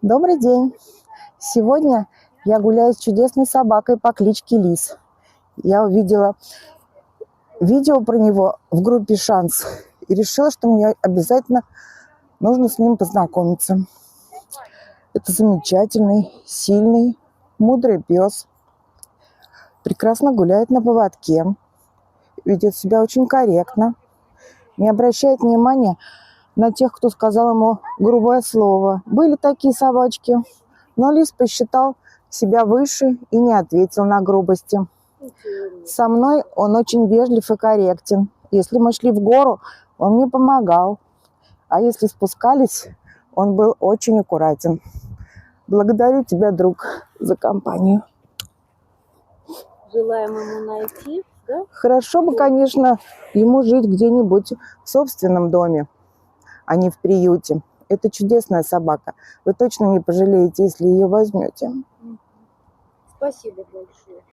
Добрый день! Сегодня я гуляю с чудесной собакой по кличке Лис. Я увидела видео про него в группе «Шанс» и решила, что мне обязательно нужно с ним познакомиться. Это замечательный, сильный, мудрый пес. Прекрасно гуляет на поводке, ведет себя очень корректно, не обращает внимания на тех, кто сказал ему грубое слово. Были такие собачки, но Лис посчитал себя выше и не ответил на грубости. Со мной он очень вежлив и корректен. Если мы шли в гору, он мне помогал. А если спускались, он был очень аккуратен. Благодарю тебя, друг, за компанию. Желаем ему найти, да? Хорошо бы, конечно, ему жить где-нибудь в собственном доме, а не в приюте. Это чудесная собака. Вы точно не пожалеете, если ее возьмете. Спасибо большое.